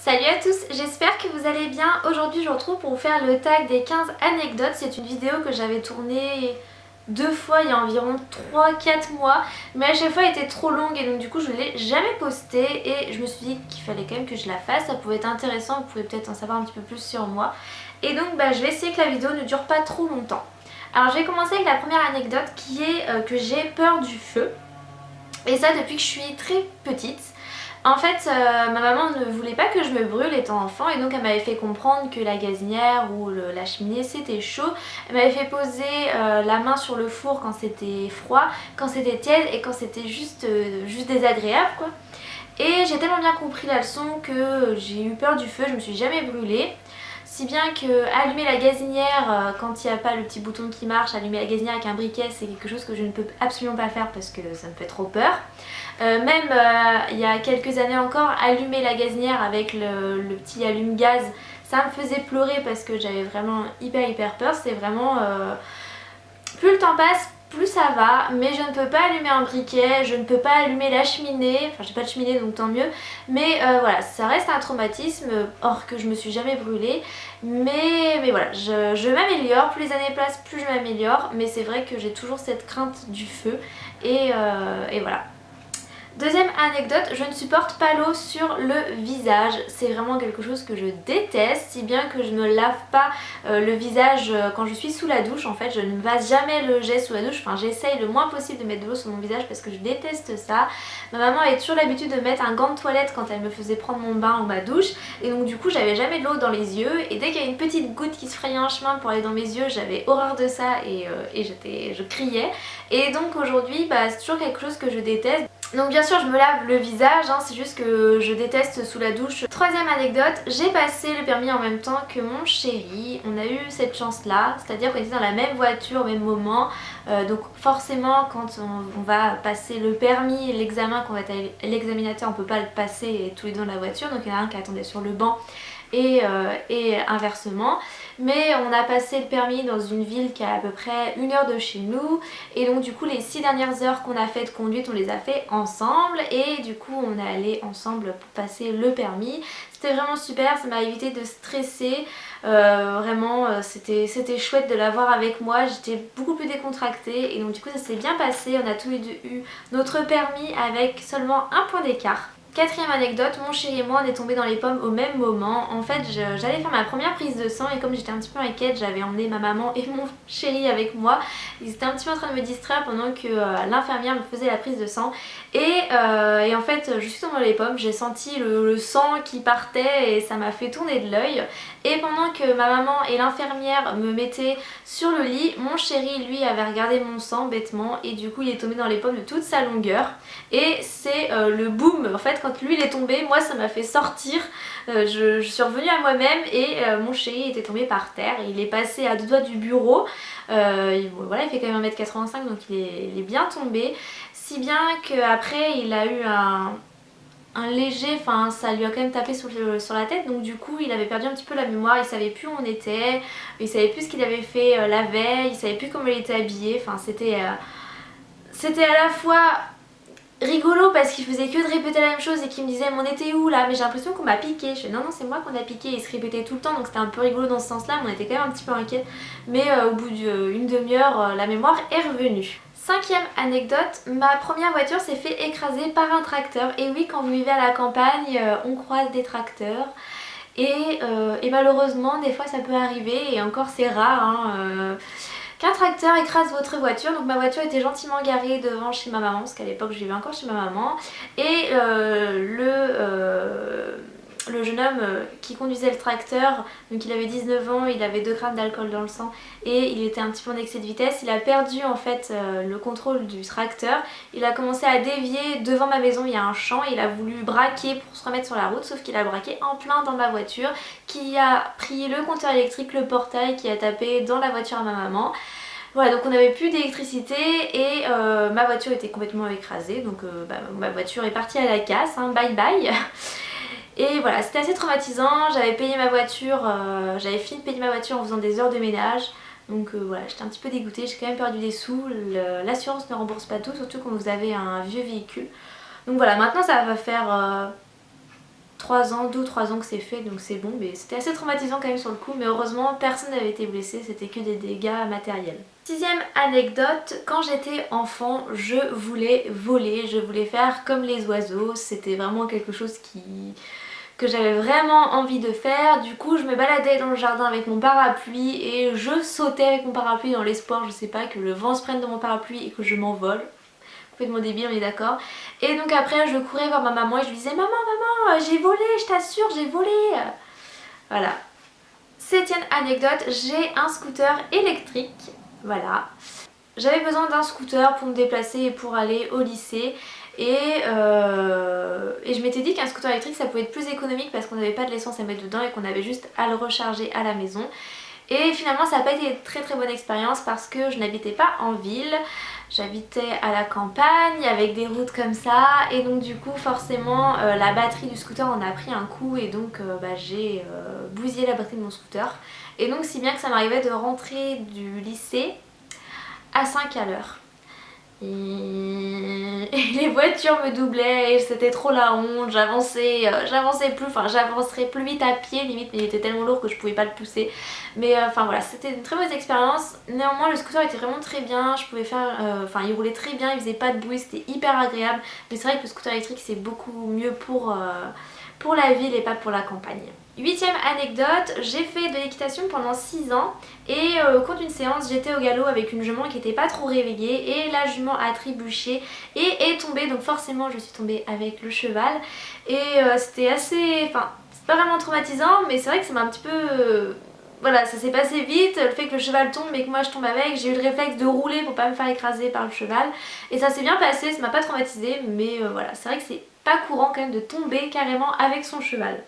Salut à tous, j'espère que vous allez bien. Aujourd'hui je vous retrouve pour vous faire le tag des 15 anecdotes. C'est une vidéo que j'avais tournée deux fois il y a environ 3-4 mois, mais à chaque fois elle était trop longue et donc du coup je ne l'ai jamais postée et je me suis dit qu'il fallait quand même que je la fasse. Ça pouvait être intéressant, vous pouvez peut-être en savoir un petit peu plus sur moi. Et donc je vais essayer que la vidéo ne dure pas trop longtemps. Alors je vais commencer avec la première anecdote qui est que j'ai peur du feu. Et ça depuis que je suis très petite. En fait, ma maman ne voulait pas que je me brûle étant enfant et donc elle m'avait fait comprendre que la gazinière ou la cheminée c'était chaud. Elle m'avait fait poser la main sur le four quand c'était froid, quand c'était tiède et quand c'était juste désagréable quoi. Et j'ai tellement bien compris la leçon que j'ai eu peur du feu, je me suis jamais brûlée. Si bien que allumer la gazinière quand il n'y a pas le petit bouton qui marche, allumer la gazinière avec un briquet c'est quelque chose que je ne peux absolument pas faire parce que ça me fait trop peur. Même il y a quelques années encore, allumer la gazinière avec le petit allume-gaz, ça me faisait pleurer parce que j'avais vraiment hyper peur. C'est vraiment... plus le temps passe, plus ça va, mais je ne peux pas allumer un briquet, je ne peux pas allumer la cheminée, enfin j'ai pas de cheminée donc tant mieux, mais voilà, ça reste un traumatisme, or que je me suis jamais brûlée, mais voilà, je m'améliore, plus les années passent, plus je m'améliore, mais c'est vrai que j'ai toujours cette crainte du feu, et voilà. Deuxième anecdote, je ne supporte pas l'eau sur le visage. C'est vraiment quelque chose que je déteste, si bien que je ne lave pas le visage quand je suis sous la douche. En fait, je ne base jamais le jet sous la douche. Enfin, j'essaye le moins possible de mettre de l'eau sur mon visage parce que je déteste ça. Ma maman avait toujours l'habitude de mettre un gant de toilette quand elle me faisait prendre mon bain ou ma douche. Et donc du coup, j'avais jamais de l'eau dans les yeux. Et dès qu'il y a une petite goutte qui se frayait un chemin pour aller dans mes yeux, j'avais horreur de ça et je criais. Et donc aujourd'hui, c'est toujours quelque chose que je déteste. Donc bien sûr je me lave le visage, hein, c'est juste que je déteste sous la douche. Troisième anecdote, j'ai passé le permis en même temps que mon chéri. On a eu cette chance là, c'est-à-dire qu'on était dans la même voiture au même moment. Donc forcément quand on va passer le permis et l'examen, qu'on va être à l'examinateur, on peut pas le passer tous les deux dans la voiture. Donc il y en a un qui attendait sur le banc et inversement. Mais on a passé le permis dans une ville qui a à peu près 1 heure de chez nous et donc du coup les 6 dernières heures qu'on a fait de conduite on les a fait ensemble et du coup on est allé ensemble pour passer le permis. C'était vraiment super, ça m'a évité de stresser, vraiment c'était chouette de l'avoir avec moi, j'étais beaucoup plus décontractée et donc du coup ça s'est bien passé, on a tous les deux eu notre permis avec seulement un point d'écart. Quatrième anecdote, mon chéri et moi on est tombés dans les pommes au même moment. En fait j'allais faire ma première prise de sang et comme j'étais un petit peu inquiète, j'avais emmené ma maman et mon chéri avec moi. Ils étaient un petit peu en train de me distraire pendant que l'infirmière me faisait la prise de sang. Et en fait je suis tombée dans les pommes, j'ai senti le sang qui partait et ça m'a fait tourner de l'œil. Et pendant que ma maman et l'infirmière me mettaient sur le lit, mon chéri lui avait regardé mon sang bêtement et du coup il est tombé dans les pommes de toute sa longueur. Et c'est le boom, en fait quand lui il est tombé, moi ça m'a fait sortir, je suis revenue à moi-même et mon chéri était tombé par terre, il est passé à 2 doigts du bureau, voilà il fait quand même 1m85 donc il est bien tombé, si bien qu'après il a eu un léger, enfin ça lui a quand même tapé sur la tête donc du coup il avait perdu un petit peu la mémoire, il savait plus où on était, il savait plus ce qu'il avait fait la veille, il savait plus comment il était habillé, enfin c'était à la fois rigolo parce qu'il faisait que de répéter la même chose et qu'il me disait mais on était où là, mais j'ai l'impression qu'on m'a piqué. Je fais non c'est moi qu'on a piqué, il se répétait tout le temps donc c'était un peu rigolo dans ce sens là, mais on était quand même un petit peu inquiets, mais au bout d'une demi-heure la mémoire est revenue. Cinquième anecdote, ma première voiture s'est fait écraser par un tracteur. Et oui, quand vous vivez à la campagne, on croise des tracteurs. Et malheureusement, des fois ça peut arriver, et encore c'est rare, hein, qu'un tracteur écrase votre voiture. Donc ma voiture était gentiment garée devant chez ma maman, parce qu'à l'époque je vivais encore chez ma maman. Et le jeune homme qui conduisait le tracteur, donc il avait 19 ans, il avait 2 grammes d'alcool dans le sang et il était un petit peu en excès de vitesse. Il a perdu en fait le contrôle du tracteur, il a commencé à dévier devant ma maison, il y a un champ, il a voulu braquer pour se remettre sur la route, sauf qu'il a braqué en plein dans ma voiture, qui a pris le compteur électrique, le portail, qui a tapé dans la voiture à ma maman. Voilà, donc on n'avait plus d'électricité et ma voiture était complètement écrasée, donc ma voiture est partie à la casse, hein, bye bye. Et voilà, c'était assez traumatisant, j'avais payé ma voiture, j'avais fini de payer ma voiture en faisant des heures de ménage. Donc voilà, j'étais un petit peu dégoûtée, j'ai quand même perdu des sous, l'assurance ne rembourse pas tout, surtout quand vous avez un vieux véhicule. Donc voilà, maintenant ça va faire 3 ans, 2 ou 3 ans que c'est fait, donc c'est bon, mais c'était assez traumatisant quand même sur le coup, mais heureusement personne n'avait été blessé, c'était que des dégâts matériels. Sixième anecdote, quand j'étais enfant, je voulais voler, je voulais faire comme les oiseaux, c'était vraiment quelque chose que j'avais vraiment envie de faire. Du coup je me baladais dans le jardin avec mon parapluie et je sautais avec mon parapluie dans l'espoir, je sais pas, que le vent se prenne dans mon parapluie et que je m'envole. Complètement débile, on est d'accord. Et donc après je courais vers ma maman et je lui disais maman, maman, j'ai volé, je t'assure, j'ai volé. Voilà. Septième anecdote, j'ai un scooter électrique. Voilà. J'avais besoin d'un scooter pour me déplacer et pour aller au lycée. Et je m'étais dit qu'un scooter électrique ça pouvait être plus économique parce qu'on n'avait pas de l'essence à mettre dedans et qu'on avait juste à le recharger à la maison. Et finalement ça n'a pas été une très très bonne expérience parce que je n'habitais pas en ville, j'habitais à la campagne avec des routes comme ça et donc du coup forcément la batterie du scooter en a pris un coup et donc j'ai bousillé la batterie de mon scooter. Et donc si bien que ça m'arrivait de rentrer du lycée à 5 à l'heure. Et les voitures me doublaient et c'était trop la honte, j'avançais plus, enfin j'avancerais plus vite à pied limite, mais il était tellement lourd que je pouvais pas le pousser. Mais enfin voilà, c'était une très mauvaise expérience. Néanmoins le scooter était vraiment très bien, je pouvais faire, enfin il roulait très bien, il faisait pas de bruit, c'était hyper agréable. Mais c'est vrai que le scooter électrique c'est beaucoup mieux pour la ville et pas pour la campagne. Huitième anecdote, j'ai fait de l'équitation pendant 6 ans et au cours d'une séance j'étais au galop avec une jument qui n'était pas trop réveillée et la jument a trébuché et est tombée, donc forcément je suis tombée avec le cheval et c'était assez, enfin c'est pas vraiment traumatisant mais c'est vrai que ça m'a un petit peu... voilà, ça s'est passé vite, le fait que le cheval tombe et que moi je tombe avec, j'ai eu le réflexe de rouler pour pas me faire écraser par le cheval et ça s'est bien passé, ça m'a pas traumatisé mais voilà, c'est vrai que c'est pas courant quand même de tomber carrément avec son cheval.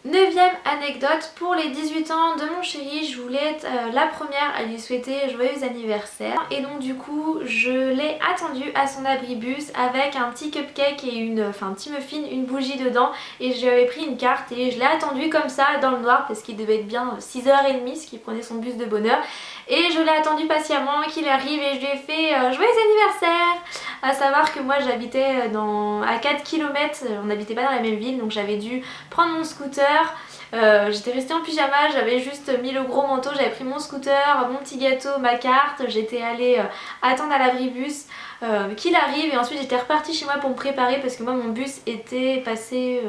Neuvième anecdote, pour les 18 ans de mon chéri, je voulais être la première à lui souhaiter joyeux anniversaire et donc du coup je l'ai attendu à son abribus avec un petit cupcake et un petit muffin, une bougie dedans et je lui avais pris une carte et je l'ai attendu comme ça dans le noir parce qu'il devait être bien 6h30 ce qui prenait son bus de bonne heure et je l'ai attendu patiemment qu'il arrive et je lui ai fait joyeux anniversaire. À savoir que moi j'habitais à 4 km, on n'habitait pas dans la même ville donc j'avais dû prendre mon scooter. J'étais restée en pyjama, j'avais juste mis le gros manteau, j'avais pris mon scooter, mon petit gâteau, ma carte, j'étais allée attendre à l'abribus qu'il arrive et ensuite j'étais repartie chez moi pour me préparer parce que moi mon bus était passé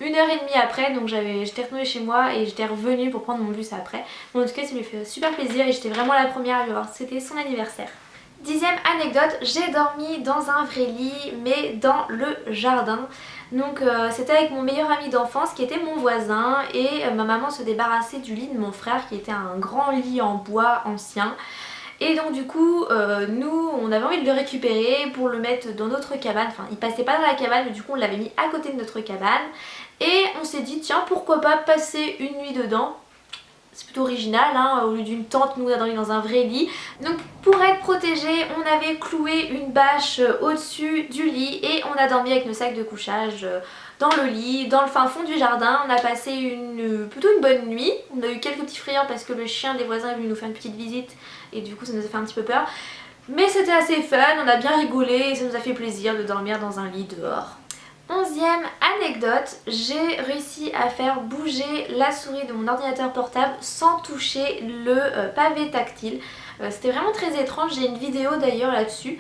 1h30 après donc j'étais retournée chez moi et j'étais revenue pour prendre mon bus après. Donc, en tout cas ça lui fait super plaisir et j'étais vraiment la première à lui voir, c'était son anniversaire. Dixième anecdote, j'ai dormi dans un vrai lit mais dans le jardin. Donc c'était avec mon meilleur ami d'enfance qui était mon voisin et ma maman se débarrassait du lit de mon frère qui était un grand lit en bois ancien. Et donc du coup nous on avait envie de le récupérer pour le mettre dans notre cabane, enfin il passait pas dans la cabane mais du coup on l'avait mis à côté de notre cabane et on s'est dit tiens pourquoi pas passer une nuit dedans. C'est plutôt original, hein, au lieu d'une tente, nous on a dormi dans un vrai lit. Donc pour être protégé, on avait cloué une bâche au-dessus du lit et on a dormi avec nos sacs de couchage dans le lit, dans le fin fond du jardin. On a passé plutôt une bonne nuit. On a eu quelques petits frayeurs parce que le chien des voisins est venu nous faire une petite visite et du coup ça nous a fait un petit peu peur. Mais c'était assez fun, on a bien rigolé et ça nous a fait plaisir de dormir dans un lit dehors. 11e anecdote, j'ai réussi à faire bouger la souris de mon ordinateur portable sans toucher le pavé tactile. C'était vraiment très étrange, j'ai une vidéo d'ailleurs là-dessus.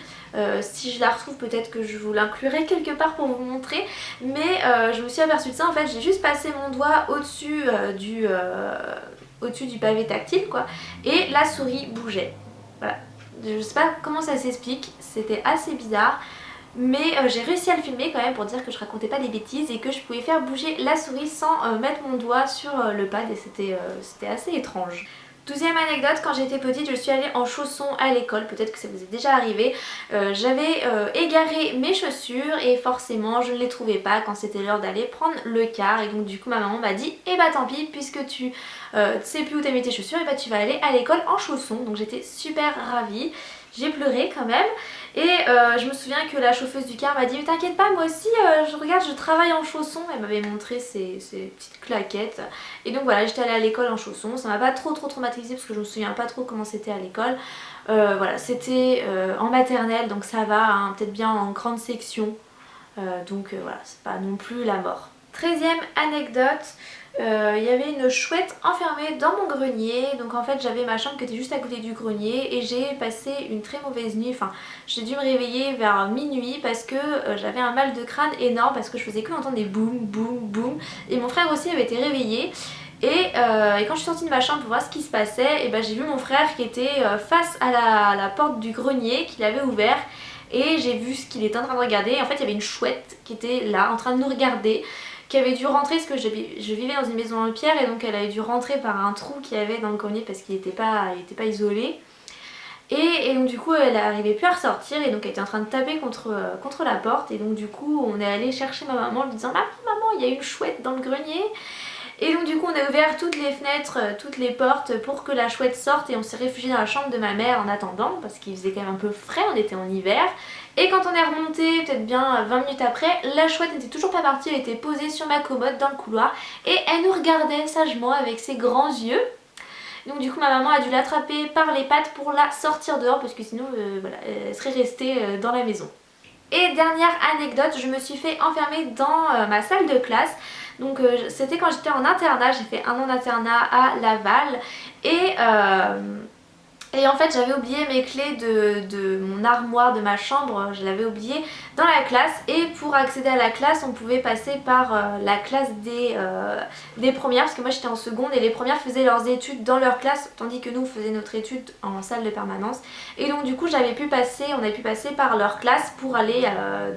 Si je la retrouve peut-être que je vous l'inclurai quelque part pour vous montrer. Mais je me suis aperçue de ça, en fait j'ai juste passé mon doigt au-dessus du pavé tactile quoi. Et la souris bougeait. Voilà. Je sais pas comment ça s'explique, c'était assez bizarre. Mais j'ai réussi à le filmer quand même pour dire que je racontais pas des bêtises et que je pouvais faire bouger la souris sans mettre mon doigt sur le pad et c'était assez étrange. 12e anecdote, quand j'étais petite je suis allée en chaussons à l'école, peut-être que ça vous est déjà arrivé. J'avais égaré mes chaussures et forcément je ne les trouvais pas quand c'était l'heure d'aller prendre le car et donc du coup ma maman m'a dit eh bah tant pis puisque tu sais plus où t'as mis tes chaussures et bah tu vas aller à l'école en chaussons. Donc j'étais super ravie. J'ai pleuré quand même et je me souviens que la chauffeuse du car m'a dit mais t'inquiète pas moi aussi regarde je travaille en chaussons. Elle m'avait montré ses petites claquettes et donc voilà j'étais allée à l'école en chaussons. Ça m'a pas trop traumatisée parce que je me souviens pas trop comment c'était à l'école. Voilà c'était en maternelle donc ça va hein, peut-être bien en grande section donc voilà c'est pas non plus la mort. 13e anecdote, il y avait une chouette enfermée dans mon grenier. Donc en fait j'avais ma chambre qui était juste à côté du grenier et j'ai passé une très mauvaise nuit. Enfin j'ai dû me réveiller vers minuit parce que j'avais un mal de crâne énorme parce que je faisais que entendre des boum boum boum. Et mon frère aussi avait été réveillé. Et quand je suis sortie de ma chambre pour voir ce qui se passait, et ben j'ai vu mon frère qui était face à la porte du grenier qu'il avait ouvert. Et j'ai vu ce qu'il était en train de regarder. En fait il y avait une chouette qui était là en train de nous regarder, qui avait dû rentrer parce que je vivais dans une maison en pierre et donc elle avait dû rentrer par un trou qu'il y avait dans le grenier parce qu'il n'était pas isolé. Et donc du coup elle n'arrivait plus à ressortir et donc elle était en train de taper contre la porte. Et donc du coup on est allé chercher ma maman en lui disant maman il y a une chouette dans le grenier. Et donc du coup on a ouvert toutes les fenêtres, toutes les portes pour que la chouette sorte et on s'est réfugié dans la chambre de ma mère en attendant parce qu'il faisait quand même un peu frais, on était en hiver. Et quand on est remonté, peut-être bien 20 minutes après, la chouette n'était toujours pas partie, elle était posée sur ma commode dans le couloir et elle nous regardait sagement avec ses grands yeux. Donc du coup ma maman a dû l'attraper par les pattes pour la sortir dehors parce que sinon voilà, elle serait restée dans la maison. Et dernière anecdote, je me suis fait enfermer dans ma salle de classe. Donc c'était quand j'étais en internat, j'ai fait un an d'internat à Laval et en fait j'avais oublié mes clés de mon armoire de ma chambre, je l'avais oublié dans la classe. Et pour accéder à la classe on pouvait passer par la classe des premières parce que moi j'étais en seconde et les premières faisaient leurs études dans leur classe tandis que nous on faisait notre étude en salle de permanence. Et donc du coup on avait pu passer par leur classe pour aller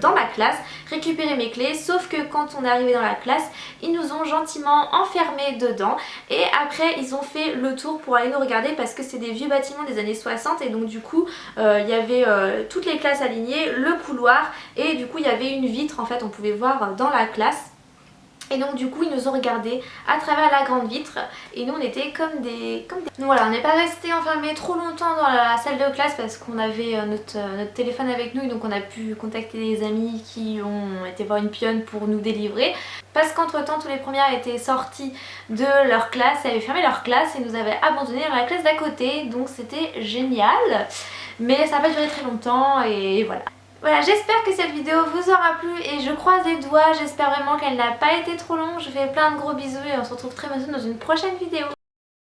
dans ma classe récupérer mes clés, sauf que quand on est arrivé dans la classe ils nous ont gentiment enfermés dedans et après ils ont fait le tour pour aller nous regarder parce que c'est des vieux bâtiments des années 60 et donc du coup il y avait toutes les classes alignées, le couloir et du coup il y avait une vitre en fait, on pouvait voir dans la classe. Et donc du coup ils nous ont regardés à travers la grande vitre et nous on était comme des... Donc voilà, on n'est pas resté enfermés trop longtemps dans la salle de classe parce qu'on avait notre téléphone avec nous et donc on a pu contacter des amis qui ont été voir une pionne pour nous délivrer. Parce qu'entre temps tous les premières étaient sorties de leur classe, elles avaient fermé leur classe et nous avaient abandonnés dans la classe d'à côté, donc c'était génial. Mais ça n'a pas duré très longtemps et voilà. Voilà, j'espère que cette vidéo vous aura plu et je croise les doigts, j'espère vraiment qu'elle n'a pas été trop longue. Je fais plein de gros bisous et on se retrouve très bientôt dans une prochaine vidéo.